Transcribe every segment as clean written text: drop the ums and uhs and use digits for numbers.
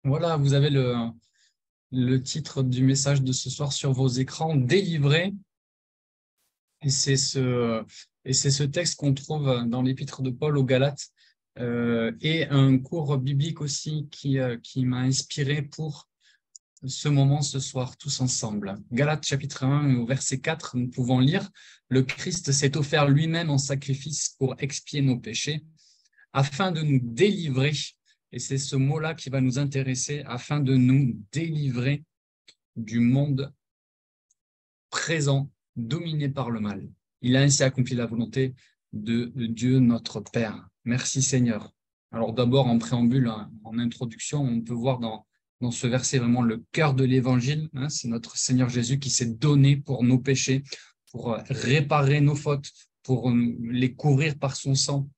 Voilà, vous avez le titre du message de ce soir sur vos écrans, délivré. Et c'est ce texte qu'on trouve dans l'épître de Paul aux Galates et un cours biblique aussi qui m'a inspiré pour ce moment ce soir tous ensemble. Galates chapitre 1 au verset 4, nous pouvons lire: Le Christ s'est offert lui-même en sacrifice pour expier nos péchés, afin de nous délivrer, et c'est ce mot-là qui va nous intéresser, afin de nous délivrer du monde présent, dominé par le mal. Il a ainsi accompli la volonté de Dieu notre Père. Merci Seigneur. Alors d'abord, en préambule, en introduction, on peut voir dans ce verset vraiment le cœur de l'évangile. C'est notre Seigneur Jésus qui s'est donné pour nos péchés, pour réparer nos fautes, pour les couvrir par son sang.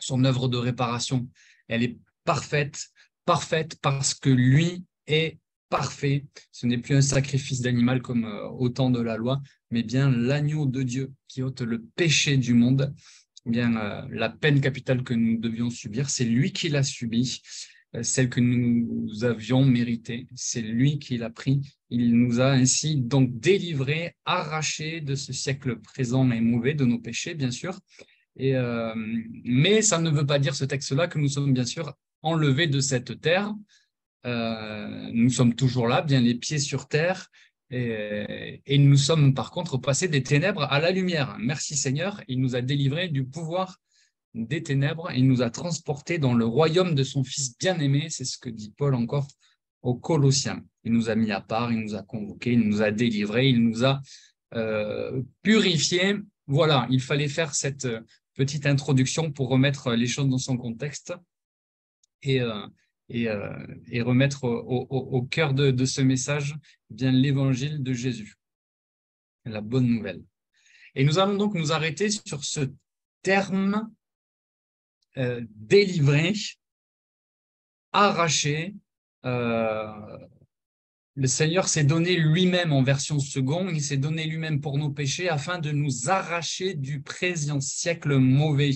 Son œuvre de réparation, elle est parfaite, parfaite parce que lui est parfait. Ce n'est plus un sacrifice d'animal comme au temps de la loi, mais bien l'agneau de Dieu qui ôte le péché du monde. Bien la peine capitale que nous devions subir, c'est lui qui l'a subie, celle que nous avions méritée, c'est lui qui l'a pris. Il nous a ainsi donc délivrés, arrachés de ce siècle présent et mauvais, de nos péchés, bien sûr. Mais ça ne veut pas dire, ce texte-là, que nous sommes bien sûr enlevés de cette terre. Nous sommes toujours là, bien les pieds sur terre, et nous sommes par contre passés des ténèbres à la lumière. Merci Seigneur, il nous a délivrés du pouvoir des ténèbres, il nous a transportés dans le royaume de son Fils bien-aimé. C'est ce que dit Paul encore aux Colossiens. Il nous a mis à part, il nous a convoqués, il nous a délivrés, il nous a purifiés. Voilà, il fallait faire cette petite introduction pour remettre les choses dans son contexte et, euh, et remettre au cœur de ce message bien l'évangile de Jésus, la bonne nouvelle. Et nous allons donc nous arrêter sur ce terme délivré, arraché. Le Seigneur s'est donné lui-même en version seconde, il s'est donné lui-même pour nos péchés afin de nous arracher du présent siècle mauvais.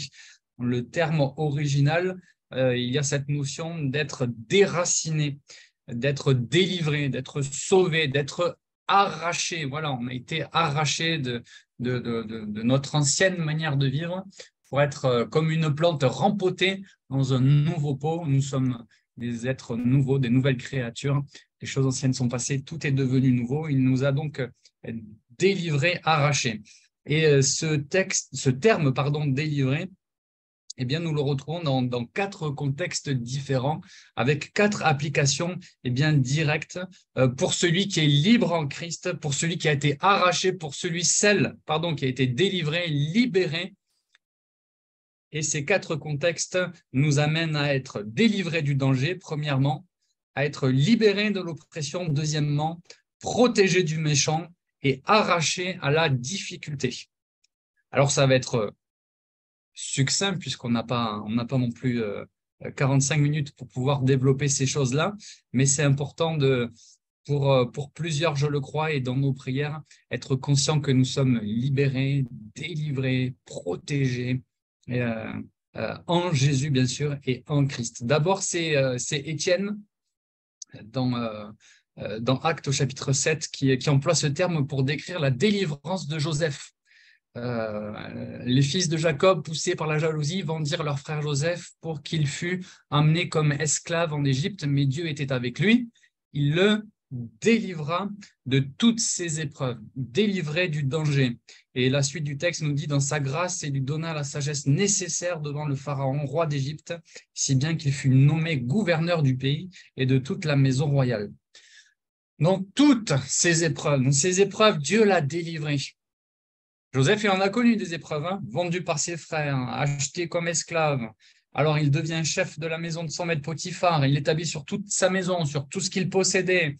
Le terme original, il y a cette notion d'être déraciné, d'être délivré, d'être sauvé, d'être arraché. Voilà, on a été arraché de notre ancienne manière de vivre pour être comme une plante rempotée dans un nouveau pot. Nous sommes des êtres nouveaux, des nouvelles créatures. Les choses anciennes sont passées, tout est devenu nouveau. Il nous a donc délivrés, arrachés. Et ce terme, délivré, eh bien, nous le retrouvons dans 4 contextes différents, avec 4 applications directes pour celui qui est libre en Christ, pour celui qui a été arraché, pour celle qui a été délivré, libéré. Et ces 4 contextes nous amènent à être délivrés du danger, premièrement, à être libérés de l'oppression, deuxièmement, protégés du méchant et arrachés à la difficulté. Alors, ça va être succinct puisqu'on n'a pas non plus 45 minutes pour pouvoir développer ces choses-là, mais c'est important pour plusieurs, je le crois, et dans nos prières, être conscient que nous sommes libérés, délivrés, protégés, en Jésus, bien sûr, et en Christ. D'abord, c'est Étienne, dans Actes au chapitre 7, qui emploie ce terme pour décrire la délivrance de Joseph. Les fils de Jacob, poussés par la jalousie, vendirent leur frère Joseph pour qu'il fût emmené comme esclave en Égypte, mais Dieu était avec lui. Il le délivra de toutes ses épreuves, délivré du danger. Et la suite du texte nous dit: dans sa grâce, il lui donna la sagesse nécessaire devant le Pharaon, roi d'Égypte, si bien qu'il fut nommé gouverneur du pays et de toute la maison royale. Donc, toutes ces épreuves, Dieu l'a délivré. Joseph, il en a connu des épreuves, vendu par ses frères, acheté comme esclave. Alors, il devient chef de la maison de son maître Potiphar. Il établit sur toute sa maison, sur tout ce qu'il possédait.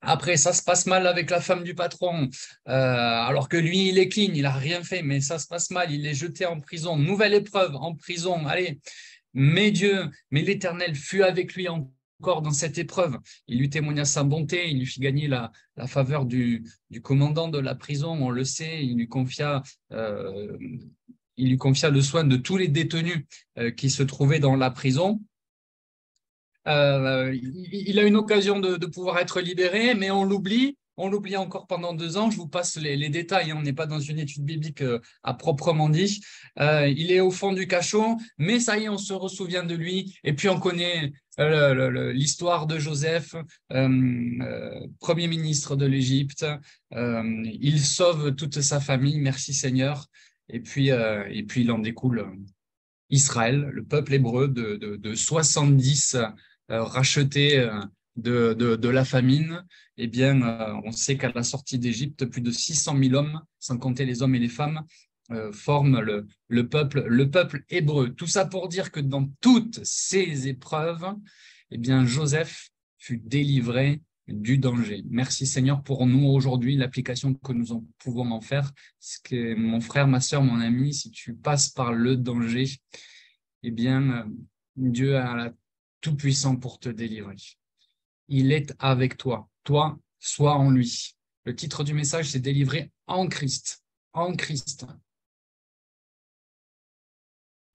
Après, ça se passe mal avec la femme du patron, alors que lui, il est clean, il n'a rien fait, mais ça se passe mal, il est jeté en prison. Nouvelle épreuve, en prison, allez. Mais l'Éternel fut avec lui encore dans cette épreuve. Il lui témoigna sa bonté, il lui fit gagner la faveur du commandant de la prison, on le sait, il lui confia le soin de tous les détenus qui se trouvaient dans la prison. Il a une occasion de pouvoir être libéré, mais on l'oublie. On l'oublie encore pendant 2 ans. Je vous passe les détails, hein. On n'est pas dans une étude biblique à proprement dit. Il est au fond du cachot, mais ça y est, on se ressouvient de lui. Et puis on connaît l'histoire de Joseph, premier ministre de l'Égypte. Il sauve toute sa famille, merci Seigneur. Et puis il en découle Israël, le peuple hébreu de 70 rachetés de la famine. Eh bien, on sait qu'à la sortie d'Égypte, plus de 600 000 hommes, sans compter les hommes et les femmes, forment le peuple hébreu. Tout ça pour dire que dans toutes ces épreuves, eh bien, Joseph fut délivré du danger. Merci Seigneur pour nous aujourd'hui, l'application que nous pouvons en faire. C'est que mon frère, ma sœur, mon ami, si tu passes par le danger, eh bien, Dieu a la tout-puissant pour te délivrer. Il est avec toi. Toi, sois en lui. Le titre du message, c'est Délivrer en Christ. En Christ.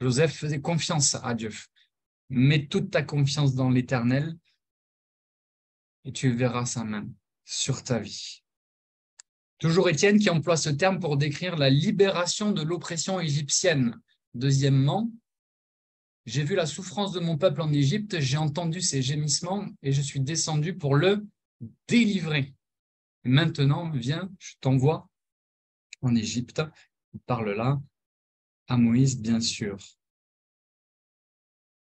Joseph faisait confiance à Dieu. Mets toute ta confiance dans l'Éternel et tu verras sa main sur ta vie. Toujours Étienne qui emploie ce terme pour décrire la libération de l'oppression égyptienne. Deuxièmement, j'ai vu la souffrance de mon peuple en Égypte, j'ai entendu ses gémissements et je suis descendu pour le délivrer. Et maintenant, viens, je t'envoie en Égypte. Il parle là à Moïse, bien sûr.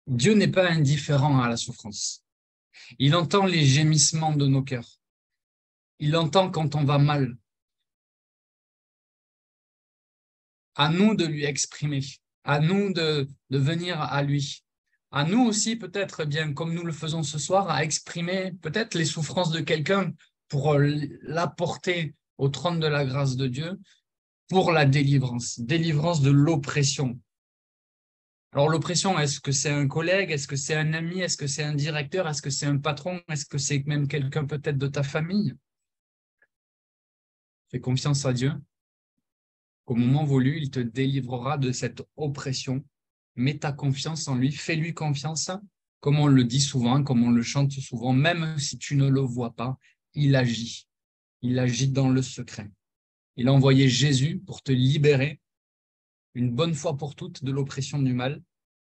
Dieu n'est pas indifférent à la souffrance. Il entend les gémissements de nos cœurs. Il entend quand on va mal. À nous de lui exprimer, à nous de venir à lui. À nous aussi, peut-être, bien comme nous le faisons ce soir, à exprimer peut-être les souffrances de quelqu'un pour l'apporter au trône de la grâce de Dieu pour la délivrance de l'oppression. Alors l'oppression, est-ce que c'est un collègue? Est-ce que c'est un ami? Est-ce que c'est un directeur? Est-ce que c'est un patron? Est-ce que c'est même quelqu'un peut-être de ta famille? Fais confiance à Dieu. Au moment voulu, il te délivrera de cette oppression. Mets ta confiance en lui, fais-lui confiance, comme on le dit souvent, comme on le chante souvent, même si tu ne le vois pas, il agit. Il agit dans le secret. Il a envoyé Jésus pour te libérer une bonne fois pour toutes de l'oppression du mal.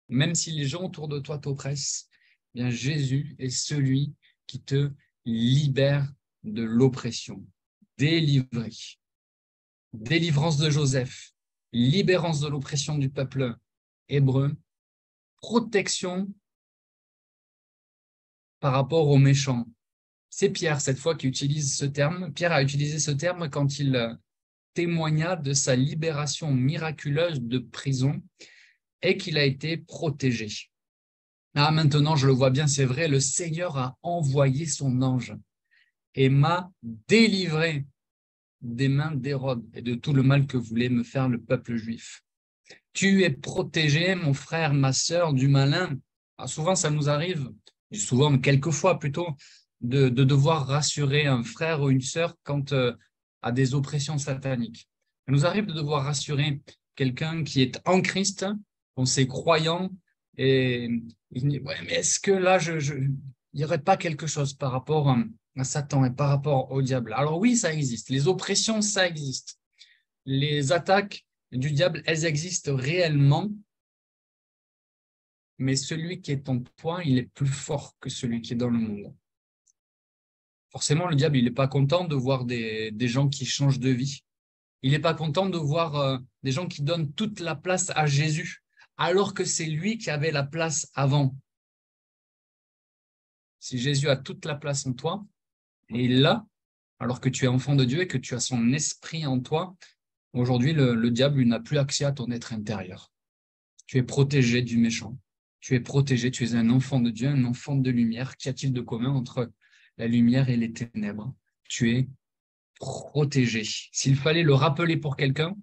Même si les gens autour de toi t'oppressent, bien Jésus est celui qui te libère de l'oppression. Délivré. Délivrance de Joseph, libérance de l'oppression du peuple hébreu, protection par rapport aux méchants. C'est Pierre, cette fois, qui utilise ce terme. Pierre a utilisé ce terme quand il témoigna de sa libération miraculeuse de prison et qu'il a été protégé. Ah, maintenant, je le vois bien, c'est vrai, le Seigneur a envoyé son ange et m'a délivré des mains d'Hérode et de tout le mal que voulait me faire le peuple juif. Tu es protégé, mon frère, ma sœur, du malin. Alors souvent, ça nous arrive, souvent, quelquefois plutôt, de devoir rassurer un frère ou une sœur quant à des oppressions sataniques. Ça nous arrive de devoir rassurer quelqu'un qui est en Christ, on sait croyant, et il dit, ouais, mais est-ce que là, il n'y aurait pas quelque chose par rapport à Satan et par rapport au diable? Alors oui, ça existe. Les oppressions, ça existe. Les attaques du diable, elles existent réellement, mais celui qui est en toi, il est plus fort que celui qui est dans le monde. Forcément, le diable, il n'est pas content de voir des gens qui changent de vie. Il n'est pas content de voir des gens qui donnent toute la place à Jésus, alors que c'est lui qui avait la place avant. Si Jésus a toute la place en toi, et il l'a, alors que tu es enfant de Dieu et que tu as son esprit en toi, aujourd'hui, le diable n'a plus accès à ton être intérieur. Tu es protégé du méchant. Tu es protégé, tu es un enfant de Dieu, un enfant de lumière. Qu'y a-t-il de commun entre la lumière et les ténèbres? Tu es protégé. S'il fallait le rappeler pour quelqu'un,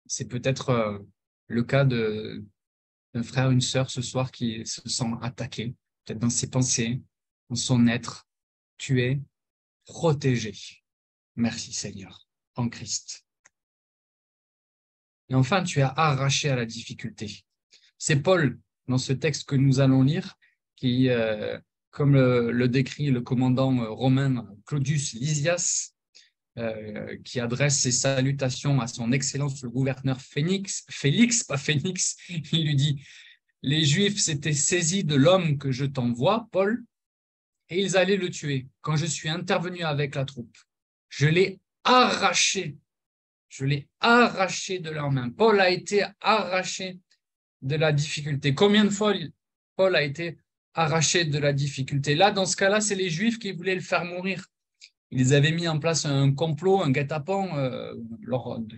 c'est peut-être le cas d'un frère, une sœur ce soir qui se sent attaqué, peut-être dans ses pensées, dans son être. Tu es protégé. Merci Seigneur, en Christ. Et enfin, tu es arraché à la difficulté. C'est Paul, dans ce texte que nous allons lire, qui, comme le décrit le commandant romain Claudius Lysias, qui adresse ses salutations à son Excellence le gouverneur Félix, pas Phénix, il lui dit « Les Juifs s'étaient saisis de l'homme que je t'envoie, Paul, et ils allaient le tuer. Quand je suis intervenu avec la troupe, je l'ai arraché. Je l'ai arraché de leurs mains. Paul a été arraché de la difficulté. Combien de fois Paul a été arraché de la difficulté? Là, dans ce cas-là, c'est les Juifs qui voulaient le faire mourir. Ils avaient mis en place un complot, un guet-apens.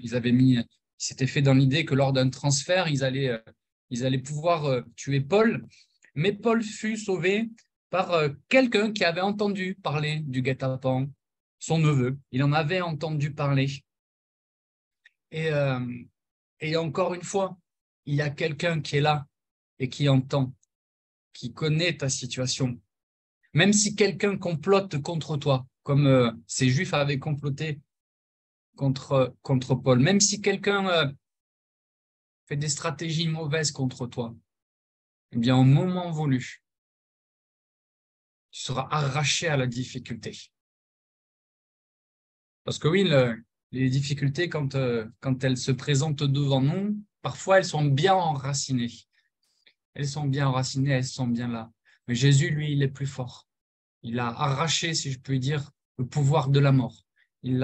Ils s'étaient fait dans l'idée que lors d'un transfert, ils allaient pouvoir tuer Paul. Mais Paul fut sauvé par quelqu'un qui avait entendu parler du guet-apens, son neveu. Il en avait entendu parler. Et encore une fois, il y a quelqu'un qui est là et qui entend, qui connaît ta situation. Même si quelqu'un complote contre toi, comme ces Juifs avaient comploté contre Paul, même si quelqu'un fait des stratégies mauvaises contre toi, eh bien, au moment voulu, tu seras arraché à la difficulté. Parce que oui, les difficultés, quand elles se présentent devant nous, parfois elles sont bien enracinées. Elles sont bien enracinées, elles sont bien là. Mais Jésus, lui, il est plus fort. Il a arraché, si je puis dire, le pouvoir de la mort. Il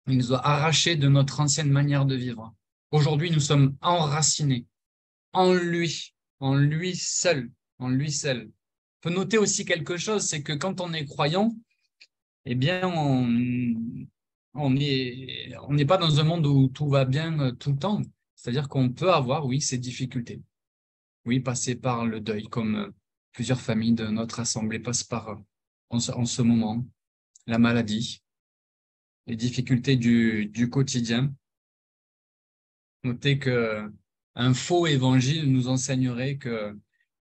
nous a arrachés de notre ancienne manière de vivre. Aujourd'hui, nous sommes enracinés en lui seul, en lui seul. On peut noter aussi quelque chose, c'est que quand on est croyant, eh bien, on n'est pas dans un monde où tout va bien tout le temps. C'est-à-dire qu'on peut avoir, oui, ces difficultés. Oui, passer par le deuil, comme plusieurs familles de notre assemblée passent par en ce moment, la maladie, les difficultés du quotidien. Notez que un faux évangile nous enseignerait que,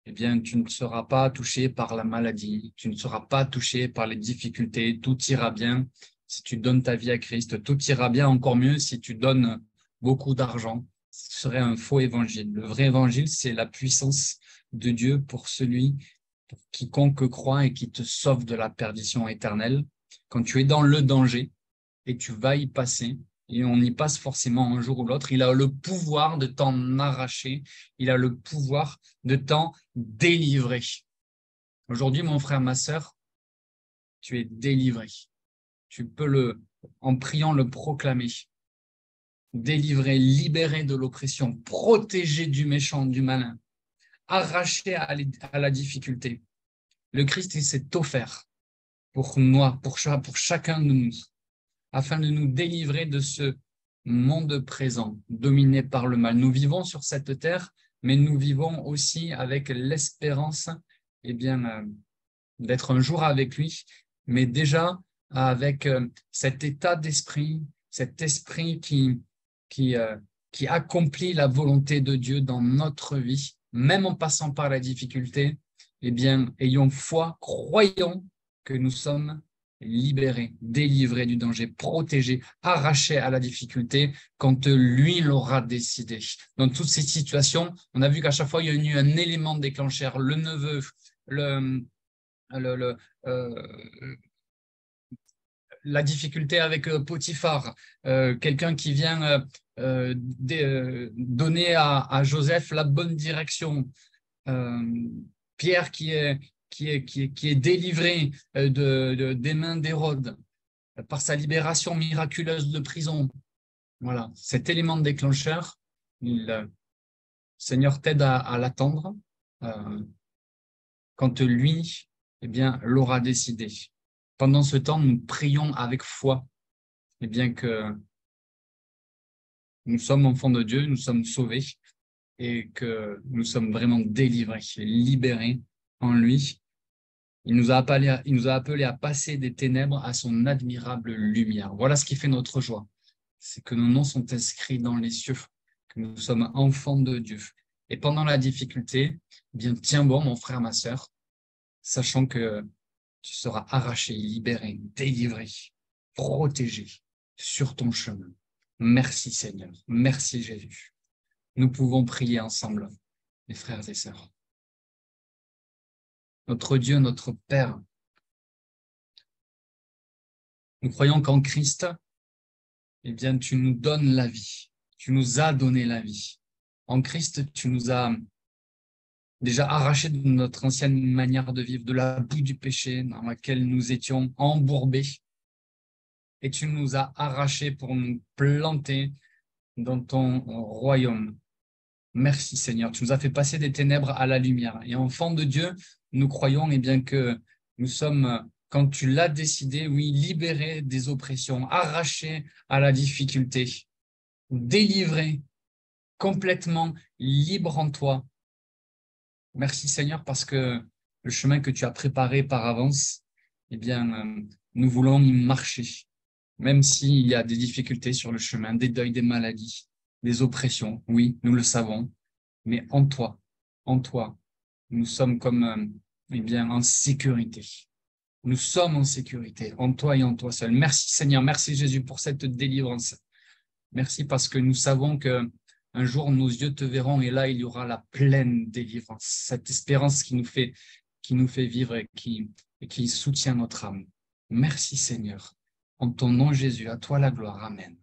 eh bien, tu ne seras pas touché par la maladie, tu ne seras pas touché par les difficultés, tout ira bien si tu donnes ta vie à Christ, tout ira bien encore mieux si tu donnes beaucoup d'argent. Ce serait un faux évangile. Le vrai évangile, c'est la puissance de Dieu pour celui, pour quiconque croit et qui te sauve de la perdition éternelle. Quand tu es dans le danger et tu vas y passer, et on y passe forcément un jour ou l'autre, il a le pouvoir de t'en arracher, il a le pouvoir de t'en délivrer. Aujourd'hui, mon frère, ma sœur, tu es délivré. Tu peux en priant, le proclamer. Délivré, libéré de l'oppression, protégé du méchant, du malin, arraché à la difficulté. Le Christ, il s'est offert pour nous, pour chacun de nous, afin de nous délivrer de ce monde présent, dominé par le mal. Nous vivons sur cette terre, mais nous vivons aussi avec l'espérance, eh bien, d'être un jour avec lui, mais déjà avec cet état d'esprit, cet esprit qui accomplit la volonté de Dieu dans notre vie, même en passant par la difficulté. Eh bien, ayons foi, croyons que nous sommes libérés, délivrés du danger, protégés, arrachés à la difficulté quand lui l'aura décidé. Dans toutes ces situations, on a vu qu'à chaque fois, il y a eu un élément déclencheur, le neveu, le, la difficulté avec Potiphar, quelqu'un qui vient donner à Joseph la bonne direction, Pierre qui est délivré des mains d'Hérode par sa libération miraculeuse de prison. Voilà, cet élément déclencheur, le Seigneur t'aide à l'attendre quand lui, eh bien, l'aura décidé. Pendant ce temps, nous prions avec foi, et bien que nous sommes enfants de Dieu, nous sommes sauvés et que nous sommes vraiment délivrés, libérés en lui. Il nous a appelés à passer des ténèbres à son admirable lumière. Voilà ce qui fait notre joie. C'est que nos noms sont inscrits dans les cieux, que nous sommes enfants de Dieu. Et pendant la difficulté, eh bien, tiens bon, mon frère, ma sœur, sachant que tu seras arraché, libéré, délivré, protégé sur ton chemin. Merci Seigneur, merci Jésus. Nous pouvons prier ensemble, mes frères et sœurs. notre Dieu, notre Père. Nous croyons qu'en Christ, eh bien, tu nous donnes la vie. Tu nous as donné la vie. En Christ, tu nous as déjà arrachés de notre ancienne manière de vivre, de la boue du péché dans laquelle nous étions embourbés. Et tu nous as arrachés pour nous planter dans ton royaume. Merci Seigneur, tu nous as fait passer des ténèbres à la lumière. Et enfants de Dieu, nous croyons eh bien, que nous sommes, quand tu l'as décidé, oui, libérés des oppressions, arrachés à la difficulté, délivrés, complètement libres en toi. Merci Seigneur parce que le chemin que tu as préparé par avance, eh bien, nous voulons y marcher, même s'il y a des difficultés sur le chemin, des deuils, des maladies, des oppressions. Oui, nous le savons, mais en toi, nous sommes comme, eh bien, en sécurité. Nous sommes en sécurité, en toi et en toi seul. Merci Seigneur, merci Jésus pour cette délivrance. Merci parce que nous savons que un jour nos yeux te verront et là il y aura la pleine délivrance, cette espérance qui nous fait vivre et qui soutient notre âme. Merci Seigneur. En ton nom Jésus, à toi la gloire. Amen.